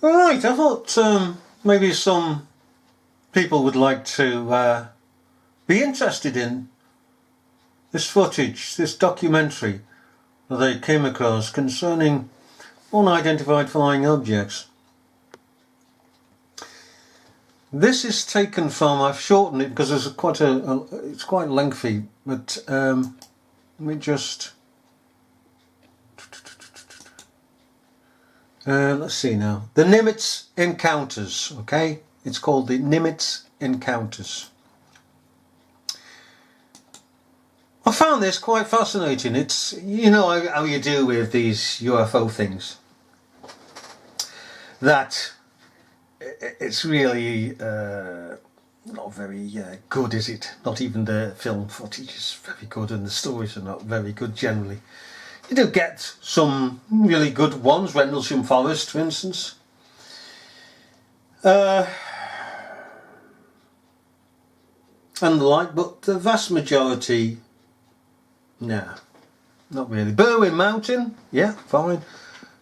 Alright, I thought maybe some people would like to be interested in this footage, this documentary that they came across concerning unidentified flying objects. This is taken from, I've shortened it because there's it's quite lengthy, but let me just let's see now. The Nimitz Encounters, okay? It's called the Nimitz Encounters. I found this quite fascinating. It's, you know how you do with these UFO things, that it's really not very good, is it? Not even the film footage is very good, and the stories are not very good generally. You do get some really good ones, Rendlesham Forest for instance. And the like, but the vast majority, nah, not really. Berwyn Mountain, yeah, fine.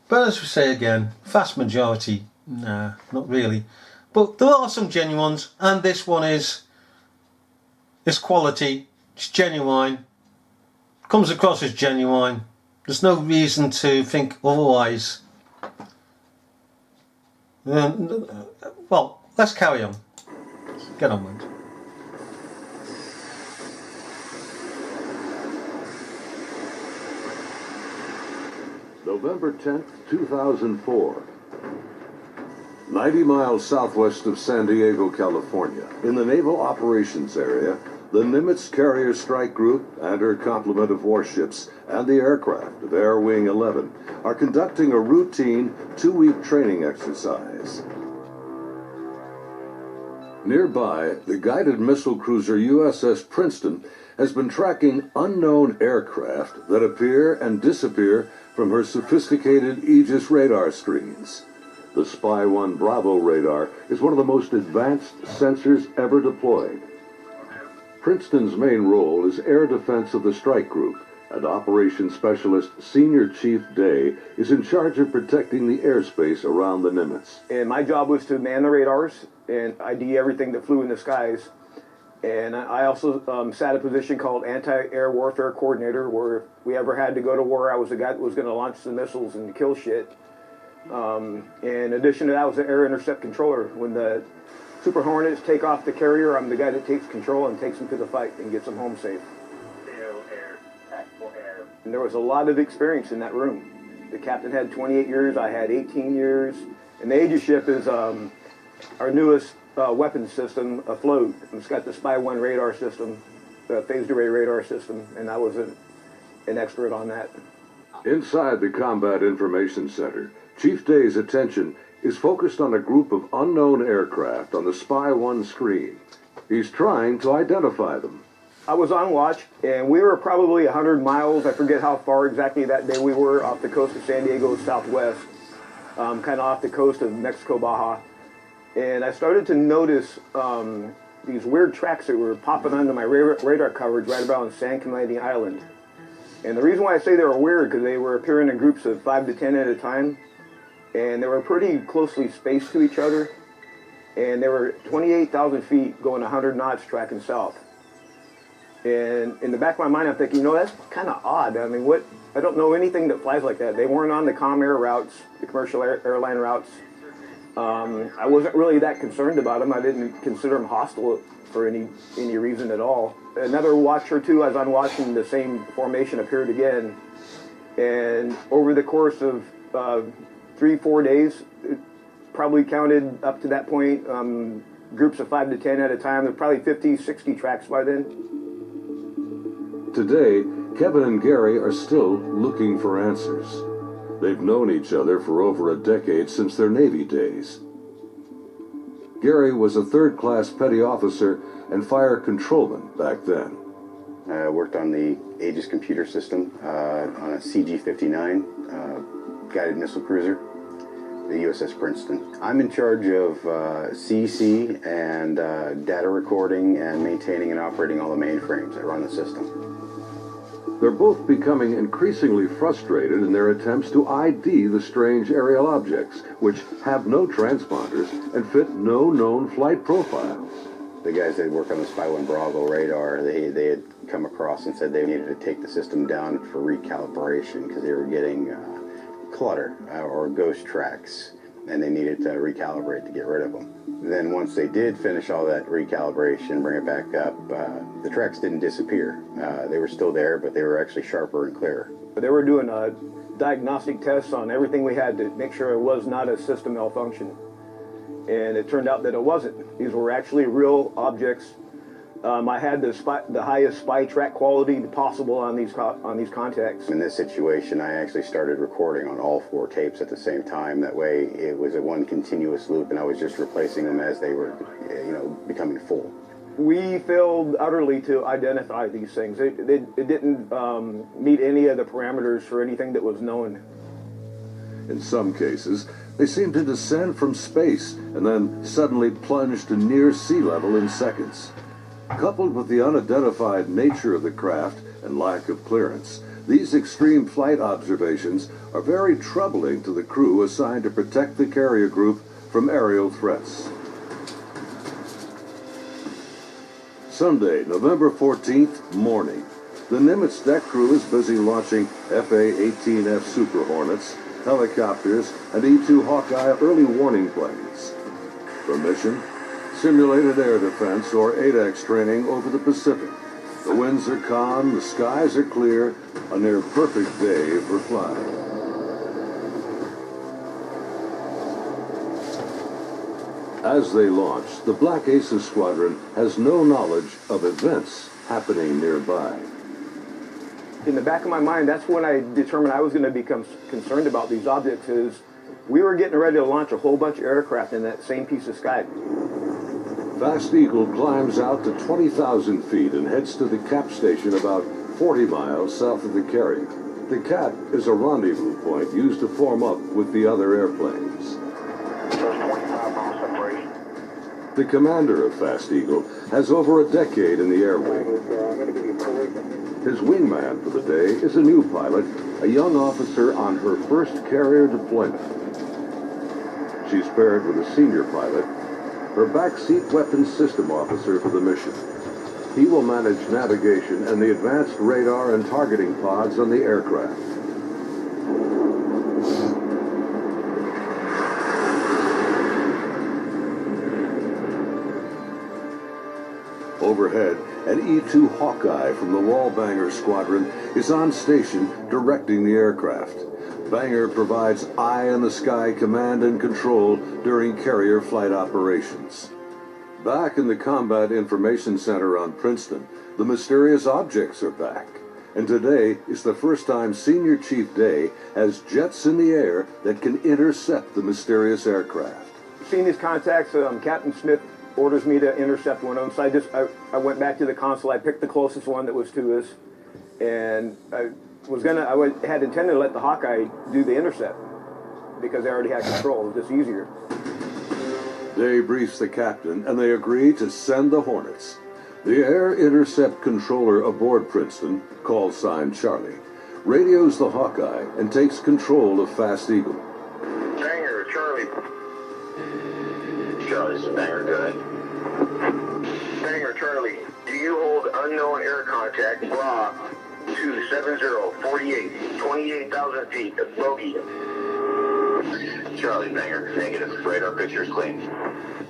But as we say again, vast majority, nah, not really. But there are some genuine ones, and this one is quality, it's genuine, comes across as genuine. There's no reason to think otherwise. Well, let's carry on. Get on with it. November 10th, 2004. 90 miles southwest of San Diego, California, in the Naval Operations Area, the Nimitz Carrier Strike Group and her complement of warships and the aircraft of Air Wing 11 are conducting a routine 2-week training exercise. Nearby, the guided missile cruiser USS Princeton has been tracking unknown aircraft that appear and disappear from her sophisticated Aegis radar screens. The Spy-1 Bravo radar is one of the most advanced sensors ever deployed. Princeton's main role is air defense of the strike group, and Operations Specialist Senior Chief Day is in charge of protecting the airspace around the Nimitz. And my job was to man the radars and ID everything that flew in the skies. And I also sat a position called Anti-Air Warfare Coordinator, where if we ever had to go to war, I was the guy that was going to launch the missiles and kill shit. In addition to that, I was the Air Intercept Controller. When the Super Hornets take off the carrier, I'm the guy that takes control and takes them to the fight and gets them home safe. Air, tactical air. And there was a lot of experience in that room. The captain had 28 years, I had 18 years. And the Aegis ship is our newest weapons system afloat. It's got the Spy-1 radar system, the phased array radar system, and I was an expert on that. Inside the Combat Information Center, Chief Day's attention is focused on a group of unknown aircraft on the Spy-1 screen. He's trying to identify them. I was on watch, and we were probably 100 miles, I forget how far exactly that day we were, off the coast of San Diego southwest, kind of off the coast of Mexico, Baja. And I started to notice these weird tracks that were popping onto my radar coverage right around San Clemente Island. And the reason why I say they were weird, because they were appearing in groups of 5 to 10 at a time. And they were pretty closely spaced to each other. And they were 28,000 feet going 100 knots tracking south. And in the back of my mind, I'm thinking, you know, that's kind of odd. I mean, I don't know anything that flies like that. They weren't on the comm air routes, the commercial airline routes. I wasn't really that concerned about them. I didn't consider them hostile for any reason at all. Another watch or two, as I'm watching, the same formation appeared again. And over the course of 3-4 days, it probably counted up to that point, groups of 5 to 10 at a time. There were probably 50, 60 tracks by then. Today, Kevin and Gary are still looking for answers. They've known each other for over a decade since their Navy days. Gary was a third-class petty officer and fire controlman back then. I worked on the Aegis computer system on a CG-59 guided missile cruiser, the USS Princeton. I'm in charge of CEC and data recording and maintaining and operating all the mainframes that run the system. They're both becoming increasingly frustrated in their attempts to ID the strange aerial objects, which have no transponders and fit no known flight profiles. The guys that work on the Spy 1 Bravo radar, they had come across and said they needed to take the system down for recalibration because they were getting clutter or ghost tracks, and they needed to recalibrate to get rid of them. Then once they did finish all that recalibration, bring it back up, the tracks didn't disappear. They were still there, but they were actually sharper and clearer. They were doing diagnostic tests on everything we had to make sure it was not a system malfunction. And it turned out that it wasn't. These were actually real objects. I had the highest spy track quality possible on these contacts. In this situation, I actually started recording on all 4 tapes at the same time. That way, it was a one continuous loop, and I was just replacing them as they were, becoming full. We failed utterly to identify these things. It didn't meet any of the parameters for anything that was known. In some cases, they seem to descend from space and then suddenly plunge to near sea level in seconds. Coupled with the unidentified nature of the craft and lack of clearance, these extreme flight observations are very troubling to the crew assigned to protect the carrier group from aerial threats. Sunday, November 14th, morning. The Nimitz deck crew is busy launching FA-18F Super Hornets, helicopters, and E-2 Hawkeye early warning planes. The mission? Simulated air defense, or ADEX training over the Pacific. The winds are calm, the skies are clear, a near-perfect day for flying. As they launch, the Black Aces Squadron has no knowledge of events happening nearby. In the back of my mind, that's when I determined I was going to become concerned about these objects. Is we were getting ready to launch a whole bunch of aircraft in that same piece of sky. Fast Eagle climbs out to 20,000 feet and heads to the cap station about 40 miles south of the carrier. The cap is a rendezvous point used to form up with the other airplanes. The commander of Fast Eagle has over a decade in the air wing. His wingman for the day is a new pilot, a young officer on her first carrier deployment. She's paired with a senior pilot, her backseat weapons system officer for the mission. He will manage navigation and the advanced radar and targeting pods on the aircraft. Overhead, an E-2 Hawkeye from the Wallbanger Squadron is on station directing the aircraft. Banger provides eye-in-the-sky command and control during carrier flight operations. Back in the Combat Information Center on Princeton, the mysterious objects are back. And today is the first time Senior Chief Day has jets in the air that can intercept the mysterious aircraft. Seeing these contacts, Captain Smith orders me to intercept one of them. So I went back to the console. I picked the closest one that was to us, and I had intended to let the Hawkeye do the intercept because they already had control. It was just easier. Day briefs the captain, and they agree to send the Hornets. The air intercept controller aboard Princeton, call sign Charlie, radios the Hawkeye and takes control of Fast Eagle. Banger, Charlie. Charlie's a banger, good. Banger, Charlie. Do you hold unknown air contact? Blah. 270-48, 28,000 feet, bogey. Charlie, Banger, negative. Radar picture's clean.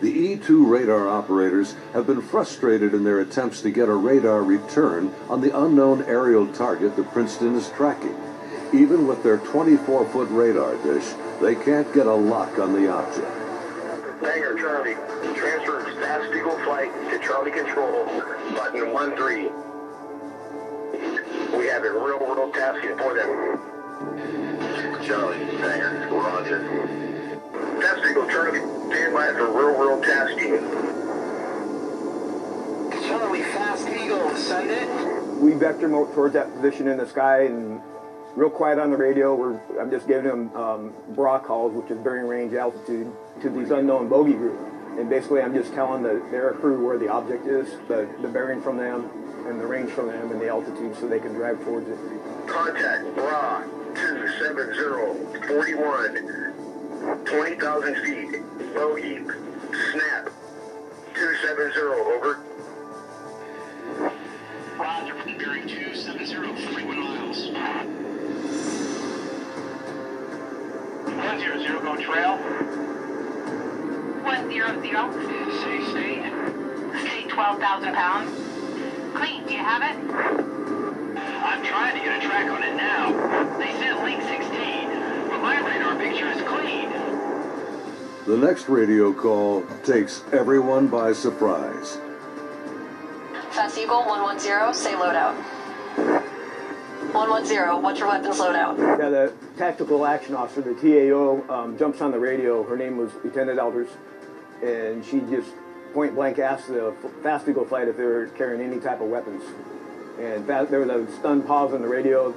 The E-2 radar operators have been frustrated in their attempts to get a radar return on the unknown aerial target that Princeton is tracking. Even with their 24-foot radar dish, they can't get a lock on the object. Banger, Charlie. Transfer Fast Eagle flight to Charlie Control, button 13. We have a real tasking for them. Charlie, Banger, roger. Fast Eagle, Charlie, stand by for real tasking. Charlie, Fast Eagle, send it. We vector him towards that position in the sky, and real quiet on the radio. I'm just giving him bra calls, which is bearing range altitude, to these unknown bogey group. And basically I'm just telling their crew where the object is, the bearing from them, and the range from them, and the altitude so they can drive towards it. Contact Bra 270 41, 20,000 feet, bogey, snap, 270, over. Roger, bearing 270, 41 miles. 100, go trail. 100. State. State 12,000 pounds. Clean, do you have it? I'm trying to get a track on it now. They said link 16, but my radar picture is clean. The next radio call takes everyone by surprise. Fast Eagle 110, say loadout. 110, what's your weapons loadout? Yeah, the tactical action officer, the TAO, jumps on the radio. Her name was Lieutenant Elders, and she just point blank asked the Fast Eagle flight if they were carrying any type of weapons. And there was a stunned pause on the radio.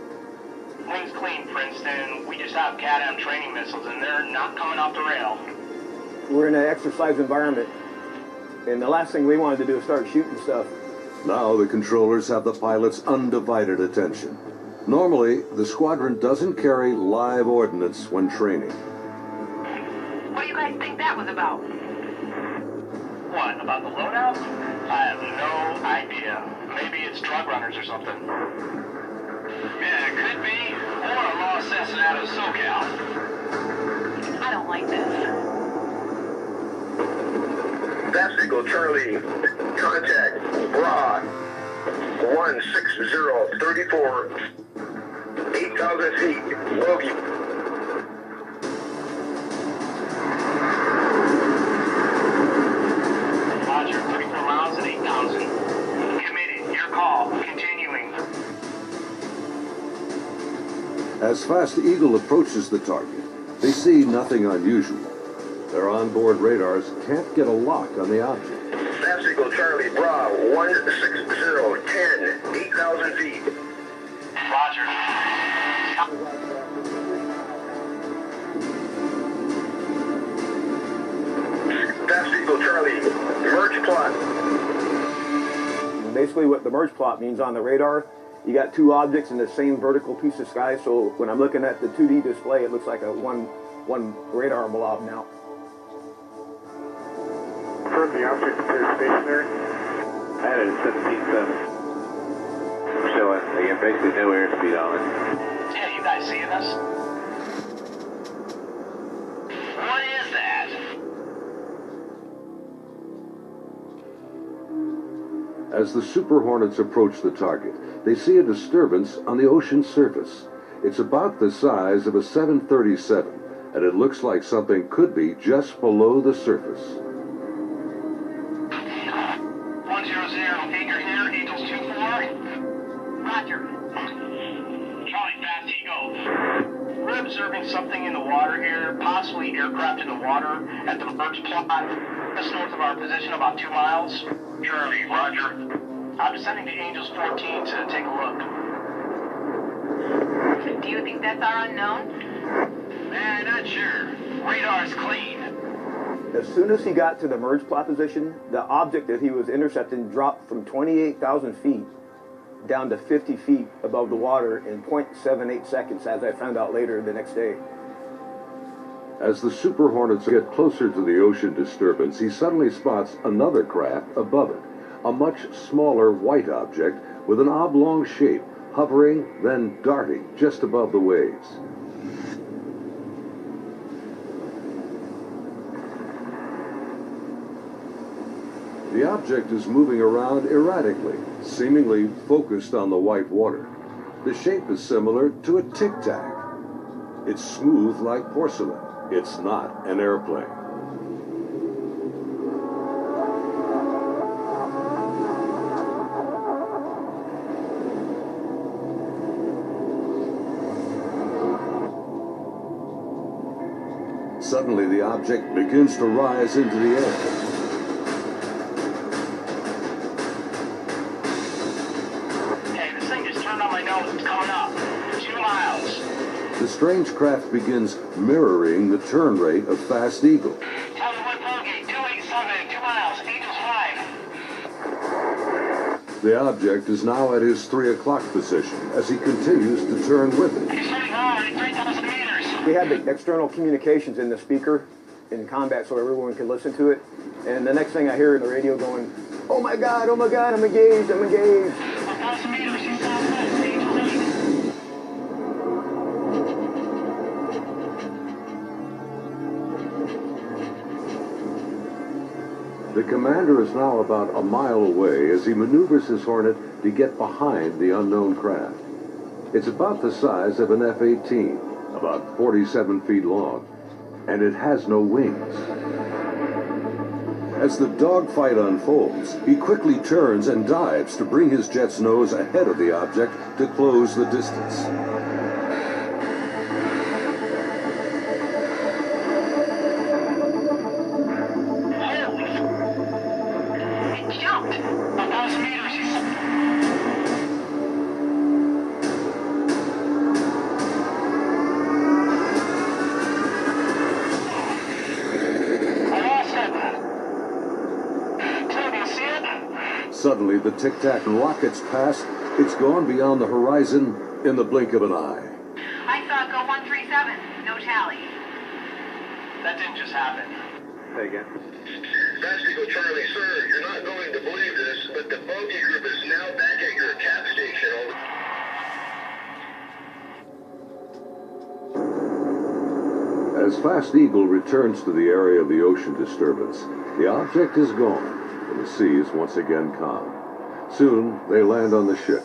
Link's clean, Princeton. We just have CADAM training missiles, and they're not coming off the rail. We're in an exercise environment, and the last thing we wanted to do is start shooting stuff. Now the controllers have the pilot's undivided attention. Normally, the squadron doesn't carry live ordnance when training. What do you guys think that was about? What, about the loadout? I have no idea. Maybe it's drug runners or something. Yeah, it could be. Or a law assassin out of SoCal. I don't like this. Fast Eagle Charlie, contact Bra 16034, 8,000 feet, bogey. Roger, 34 miles at 8,000. Committed. Your call. Continuing. As Fast Eagle approaches the target, they see nothing unusual. Their onboard radars can't get a lock on the object. Fast Eagle Charlie, Bra 16010, 8,000 feet. Roger. Fast Eagle Charlie, merge plot. Basically what the merge plot means on the radar, you got two objects in the same vertical piece of sky, so when I'm looking at the 2D display, it looks like a one radar blob now. Confirm the object appears stationary. I had it at 17.7. Showing, again, basically no airspeed on it. Yeah, you guys seeing this? What is that? As the Super Hornets approach the target, they see a disturbance on the ocean surface. It's about the size of a 737, and it looks like something could be just below the surface. 100, anchor here, Eagles 2-4. Roger. Charlie, Fast Eagle. We're observing something in the water here, possibly aircraft in the water at the merge plot, just north of our position, about 2 miles. Charlie, roger. I'm descending to Angels 14 to take a look. Do you think that's our unknown? Not sure. Radar's clean. As soon as he got to the merge plot position, the object that he was intercepting dropped from 28,000 feet down to 50 feet above the water in 0.78 seconds, as I found out later the next day. As the Super Hornets get closer to the ocean disturbance, he suddenly spots another craft above it, a much smaller white object with an oblong shape, hovering, then darting just above the waves. The object is moving around erratically, seemingly focused on the white water. The shape is similar to a tic-tac. It's smooth like porcelain. It's not an airplane. Suddenly, the object begins to rise into the air. Hey, this thing just turned on my nose. It's coming up. 2 miles. The strange craft begins mirroring the turn rate of Fast Eagle. Tell me what bogey, 287. The object is now at his 3 o'clock position as he continues to turn with it. He's heading high, 3,000 meters. We had the external communications in the speaker in combat so everyone could listen to it. And the next thing I hear in the radio going, oh my God, I'm engaged, I'm engaged. 1,000 meters, he's southwest, stage 3. The commander is now about a mile away as he maneuvers his Hornet to get behind the unknown craft. It's about the size of an F-18, about 47 feet long, and it has no wings. As the dogfight unfolds, he quickly turns and dives to bring his jet's nose ahead of the object to close the distance. He jumped. 1,000 meters, he's... Suddenly, the tic-tac rockets past. It's gone beyond the horizon in the blink of an eye. I saw it go 137. No tally. That didn't just happen. Say again. That's Eagle Charlie, sir. You're not going to believe this, but the bogey group is now back at your cap station. As Fast Eagle returns to the area of the ocean disturbance, the object is gone, and the sea is once again calm. Soon, they land on the ship.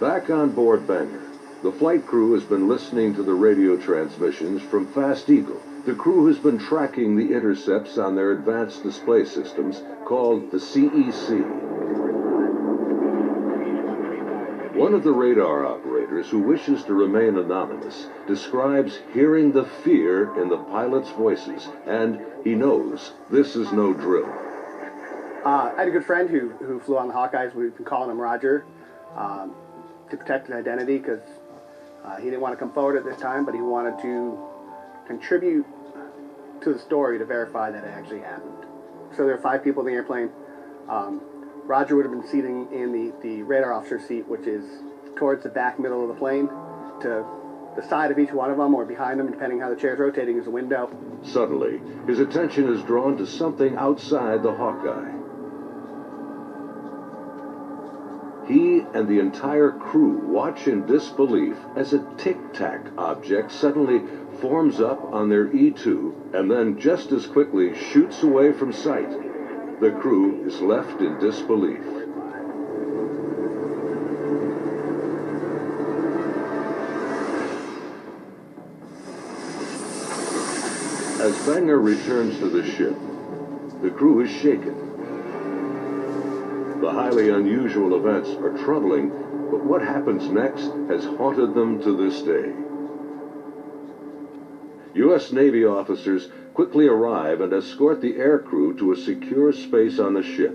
Back on board Banger, the flight crew has been listening to the radio transmissions from Fast Eagle. The crew has been tracking the intercepts on their advanced display systems called the CEC. One of the radar operators, who wishes to remain anonymous, describes hearing the fear in the pilots' voices, and he knows this is no drill. I had a good friend who flew on the Hawkeyes. We've been calling him Roger to protect his identity because he didn't want to come forward at this time, but he wanted to contribute to the story to verify that it actually happened. So there are 5 people in the airplane. Roger would have been sitting in the radar officer seat, which is towards the back middle of the plane. To the side of each one of them, or behind them, depending how the chair's rotating, is a window. Suddenly, his attention is drawn to something outside the Hawkeye. He and the entire crew watch in disbelief as a tic-tac object suddenly forms up on their E2 and then just as quickly shoots away from sight. The crew is left in disbelief. As Banger returns to the ship, the crew is shaken. The highly unusual events are troubling, but what happens next has haunted them to this day. U.S. Navy officers quickly arrive and escort the aircrew to a secure space on the ship.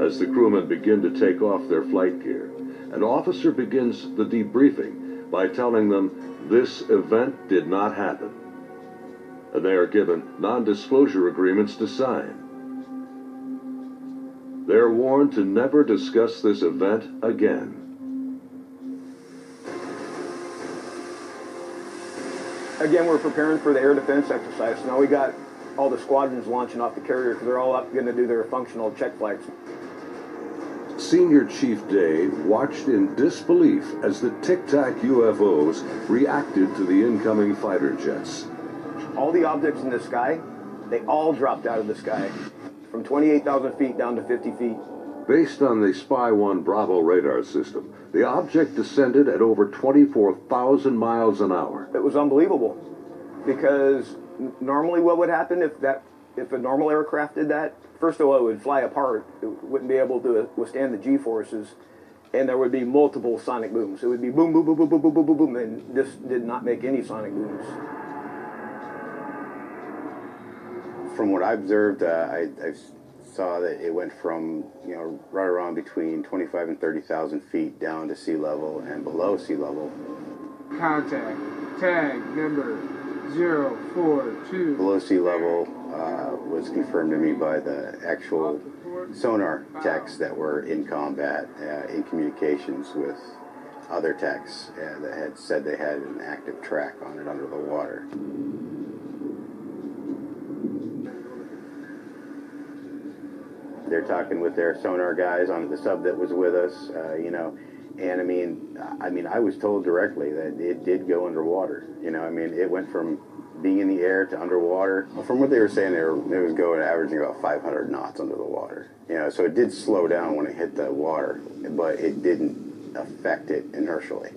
As the crewmen begin to take off their flight gear, an officer begins the debriefing by telling them this event did not happen, and they are given non-disclosure agreements to sign. They're warned to never discuss this event again. Again, we're preparing for the air defense exercise. Now we got all the squadrons launching off the carrier because they're all up going to do their functional check flights. Senior Chief Day watched in disbelief as the tic-tac UFOs reacted to the incoming fighter jets. All the objects in the sky, they all dropped out of the sky from 28,000 feet down to 50 feet. Based on the Spy 1 Bravo radar system, the object descended at over 24,000 miles an hour. It was unbelievable because normally what would happen if a normal aircraft did that? First of all, it would fly apart. It wouldn't be able to withstand the G-forces, and there would be multiple sonic booms. It would be boom, boom, boom, boom, boom, boom, boom, boom, boom, and this did not make any sonic booms. From what I observed, I saw that it went from, right around between 25 and 30,000 feet down to sea level and below sea level. Contact. Tag number 042. Below sea level was confirmed to me by the actual sonar techs that were in combat, in communications with other techs that had said they had an active track on it under the water. They're talking with their sonar guys on the sub that was with us, you know, and I mean, I was told directly that it did go underwater. You know, I mean, it went from being in the air to underwater. From what they were saying, it was going averaging about 500 knots under the water. You know, so it did slow down when it hit the water, but it didn't affect it inertially.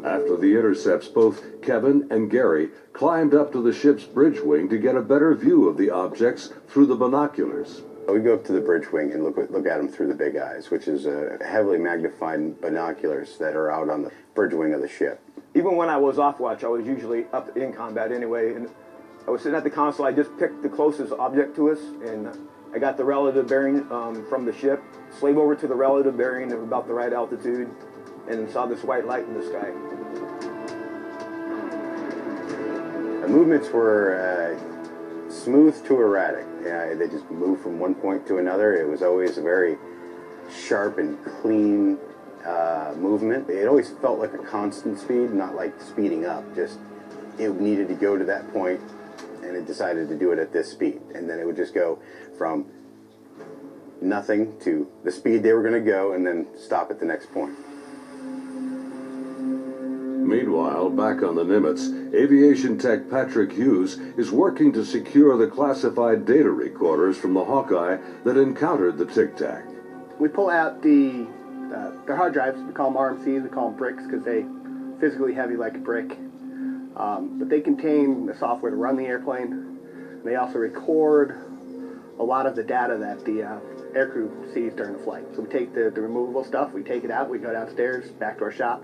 After the intercepts, both Kevin and Gary climbed up to the ship's bridge wing to get a better view of the objects through the binoculars. We go up to the bridge wing and look at them through the big eyes, which is heavily magnified binoculars that are out on the bridge wing of the ship. Even when I was off watch, I was usually up in combat anyway, and I was sitting at the console. I just picked the closest object to us, and I got the relative bearing from the ship, slave over to the relative bearing of about the right altitude, and saw this white light in the sky. The movements were smooth to erratic. They just moved from one point to another. It was always a very sharp and clean movement. It always felt like a constant speed, not like speeding up. Just it needed to go to that point, and it decided to do it at this speed. And then it would just go from nothing to the speed they were going to go, and then stop at the next point. Meanwhile, back on the Nimitz, aviation tech Patrick Hughes is working to secure the classified data recorders from the Hawkeye that encountered the Tic Tac. We pull out their hard drives. We call them RMCs. We call them bricks because they physically heavy like a brick. But they contain the software to run the airplane. They also record a lot of the data that the aircrew sees during the flight. So we take the removable stuff, we take it out, we go downstairs, back to our shop,